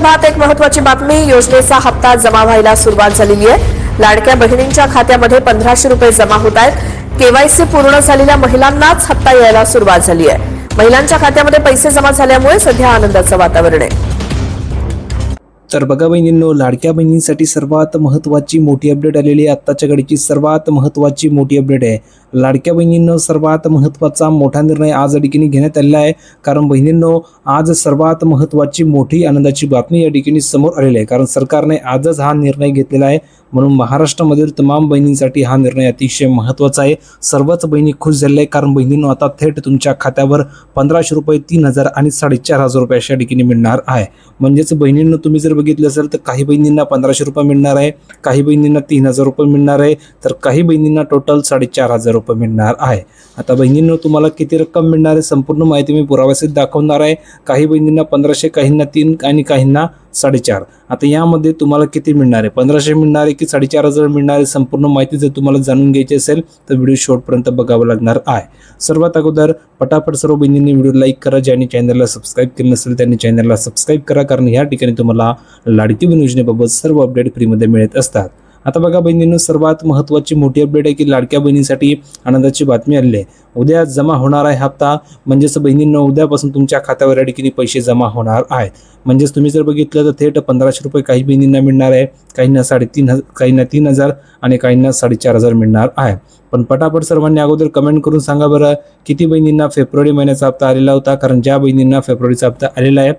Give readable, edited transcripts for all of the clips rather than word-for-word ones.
संदर्भात एक महत्त्वाची बातमी. योजनेचा हप्ता जमा व्हायला सुरुवात झालेली आहे. लाडक्या बहिणींच्या खात्यामध्ये 1500 रुपये जमा होत आहेत. केवायसी पूर्ण झालेल्या महिलांनाच हप्ता यायला सुरुवात झाली आहे. महिलांच्या खात्यामध्ये पैसे जमा झाल्यामुळे सध्या आनंदाचं वातावरण आहे. तर बघा बहिणींनो, लाडक्या बहिणींसाठी सर्वात महत्त्वाची मोठी अपडेट आलेली आहे. आत्ताच्या घडीची सर्वात महत्त्वाची मोठी अपडेट आहे. लाडक्या बहिणींनो, सर्वात महत्त्वाचा मोठा निर्णय आज या ठिकाणी घेण्यात आलेला आहे. कारण बहिणींनो, आज सर्वात महत्त्वाची मोठी आनंदाची बातमी या ठिकाणी समोर आलेली आहे. कारण सरकारने आजच हा निर्णय घेतलेला आहे. म्हणून महाराष्ट्रामधील तमाम बहिणींसाठी हा निर्णय अतिशय महत्त्वाचा आहे. सर्वच बहिणी खुश झालेल्या आहे. कारण बहिणींनो, आता थेट तुमच्या खात्यावर 1500 रुपये, 3000 आणि 4500 रुपये अशा ठिकाणी मिळणार आहे. म्हणजेच बहिणींनो, तुम्ही जर बघितलं असेल तर काही बहिणींना 1500 रुपये मिळणार आहे, काही बहिणींना 3000 रुपये मिळणार आहे, तर काही बहिणींना टोटल 4500 रुपये मिळणार आहे. आता बहिणींनो, तुम्हाला किती रक्कम मिळणार आहे संपूर्ण माहिती मी पुराव्यासहित दाखवणार आहे. काही बहिणींना 1500, काहींना 3 आणि काहींना 4.5. आता यामध्ये तुम्हाला किती मिळणार आहे, 1500 मिळणार आहे की 4500 मिळणार आहे, संपूर्ण माहिती जर तुम्हाला जाणून घ्यायची असेल तर व्हिडिओ शेवटपर्यंत बघावं लागणार आहे. सर्वात अगोदर पटापट सर्व बहिणींनी व्हिडिओ लाईक करा. ज्यांनी चॅनलला सबस्क्राईब केलं नसेल त्यांनी चॅनलला सबस्क्राईब करा. कारण या ठिकाणी तुम्हाला लाडकी बहीण योजनेबाबत सर्व अपडेट फ्रीमध्ये मिळत असतात. आता बघा बहिणींनो, सर्वात महत्त्वाची मोठी अपडेट आहे की लाडक्या बहिणींसाठी आनंदाची बातमी आली आहे. उद्या जमा होणार आहे हप्ता. म्हणजेच बहिणींनो, उद्यापासून तुमच्या खात्यावर या ठिकाणी पैसे जमा होणार आहेत. म्हणजेच तुम्ही जर बघितलं तर थेट 1500 रुपये काही बहिणींना मिळणार आहे, काहींना 3,500, काहींना 3000 आणि काहींना 4500 मिळणार आहे. पण पटापट सर्वांनी अगोदर कमेंट करून सांगा बरं, किती बहिणींना फेब्रुवारी महिन्याचा हप्ता आलेला होता. कारण ज्या बहिणींना फेब्रुवारीचा हप्ता आलेला आहे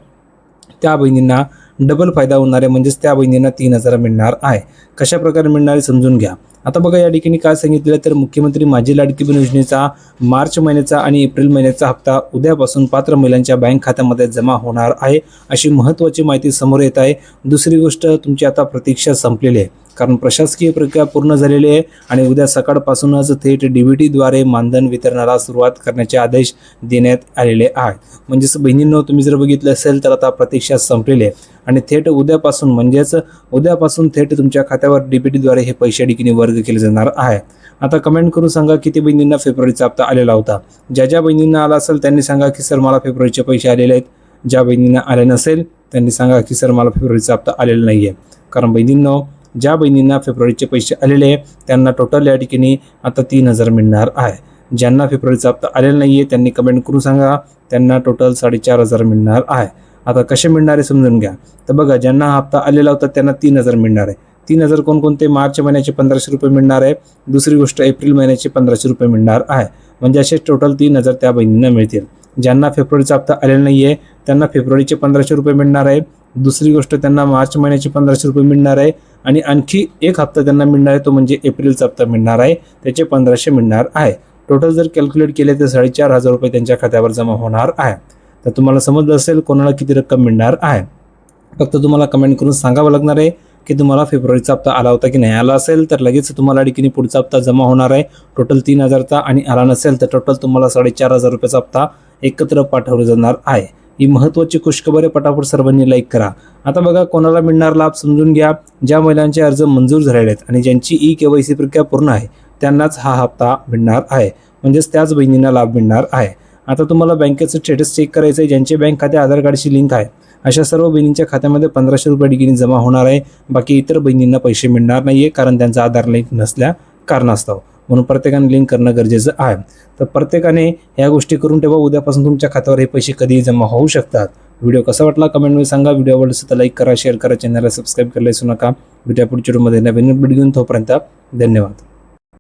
त्या बहिणींना डबल फायदा होणार आहे. म्हणजेच त्या बहिणींना 3000 मिळणार आहे. कशा प्रकारे मिळणार आहे समजून घ्या. आता बघा या ठिकाणी काय सांगितलं तर मुख्यमंत्री माझी लाडकी बहीण योजनेचा मार्च महिन्याचा आणि एप्रिल महिन्याचा हप्ता उद्यापासून पात्र महिलांच्या बँक खात्यामध्ये जमा होणार आहे, अशी महत्त्वाची माहिती समोर येत आहे. दुसरी गोष्ट, तुमची आता प्रतीक्षा संपलेली आहे. कारण प्रशासकीय प्रक्रिया पूर्ण झालेली आहे आणि उद्या सकाळपासूनच थेट DBTद्वारे मानधन वितरणाला सुरुवात करण्याचे आदेश देण्यात आलेले आहेत. म्हणजेच बहिणींनो, तुम्ही जर बघितलं असेल तर आता प्रतीक्षा संपलेली आहे आणि थेट उद्यापासून म्हणजेच उद्यापासून थेट तुमच्या खात्यावर DBTद्वारे हे पैसे ठिकाणी वर्ग केले जाणार आहे. आता कमेंट करून सांगा किती बहिणींना फेब्रुवारीचा हप्ता आलेला होता. ज्या बहिणींना आला असेल त्यांनी सांगा की सर मला फेब्रुवारीचे पैसे आलेले आहेत. ज्या बहिणींना आले नसेल त्यांनी सांगा की सर मला फेब्रुवारीचा हप्ता आलेला नाही आहे. कारण बहिणींनो, ज्या बहिणींना फेब्रुवारीचे पैसे आलेले आहे त्यांना टोटल या ठिकाणी आता 3000 मिळणार आहे. ज्यांना फेब्रुवारीचा हप्ता आलेला नाही आहे त्यांनी कमेंट करून सांगा, त्यांना टोटल 4500 मिळणार आहे. आता कसे मिळणार आहे समजून घ्या. तर बघा, ज्यांना हप्ता आलेला होता त्यांना 3000 मिळणार आहे. 3000 कोणकोणते? मार्च महिन्याचे 1500 रुपये मिळणार आहे. दुसरी गोष्ट, एप्रिल महिन्याचे 1500 रुपये मिळणार आहे. म्हणजे असे टोटल 3000 त्या बहिणींना मिळतील. ज्यांना फेब्रुवारीचा हप्ता आलेला नाही आहे त्यांना फेब्रुवारीचे 1500 रुपये मिळणार आहे. दुसरी गोष्ट, त्यांना मार्च महिन्याचे 1500 रुपये मिळणार आहे आणि आणखी एक हप्ता त्यांना मिळणार आहे, तो म्हणजे एप्रिलचा हप्ता मिळणार आहे, त्याचे 1500 मिळणार आहे. टोटल जर कॅल्क्युलेट केले तर 4500 रुपये त्यांच्या खात्यावर जमा होणार आहे. तर तुम्हाला समजलं असेल कोणाला किती रक्कम मिळणार आहे. फक्त तुम्हाला कमेंट करून सांगावं लागणार आहे की तुम्हाला फेब्रुवारीचा हप्ता आला होता की नाही. आला असेल तर लगेच तुम्हाला ठिकाणी पुढचा हप्ता जमा होणार आहे टोटल 3000चा, आणि आला नसेल तर टोटल तुम्हाला 4500 रुपयाचा हप्ता एकत्र पाठवला जाणार आहे. ही महत्त्वाची खुशखबर आहे. पटापट सर्वांनी लाईक करा. आता बघा, कोणाला मिळणार लाभ समजून घ्या. ज्या महिलांचे अर्ज मंजूर झालेले आहेत आणि ज्यांची KYC प्रक्रिया पूर्ण आहे त्यांनाच हा हप्ता मिळणार आहे. म्हणजेच त्याच बहिणींना लाभ मिळणार आहे. आता तुम्हाला बँकेचं स्टेटस चेक करायचं आहे. ज्यांचे बँक खाते आधार कार्डशी लिंक आहे अशा सर्व बहिणींच्या खात्यामध्ये 1500 रुपये ठिकाणी जमा होणार आहे. बाकी इतर बहिणींना पैसे मिळणार नाही आहे, कारण त्यांचा आधार लिंक नसल्या कारणास्तव. म्हणून प्रत्येकाने लिंक करणं गरजेचं आहे. तर प्रत्येकाने या गोष्टी करून ठेवा. उद्यापासून तुमच्या खात्यावर हे पैसे कधीही जमा होऊ शकतात. व्हिडिओ कसा वाटला कमेंटमध्ये सांगा. व्हिडिओ आवडला तर लाईक करा, शेअर करा, चॅनलला सबस्क्राईब करायला विसरू नका. भेटूया पुढच्या व्हिडिओमध्ये नवीन अपडेट घेऊन. तोपर्यंत धन्यवाद.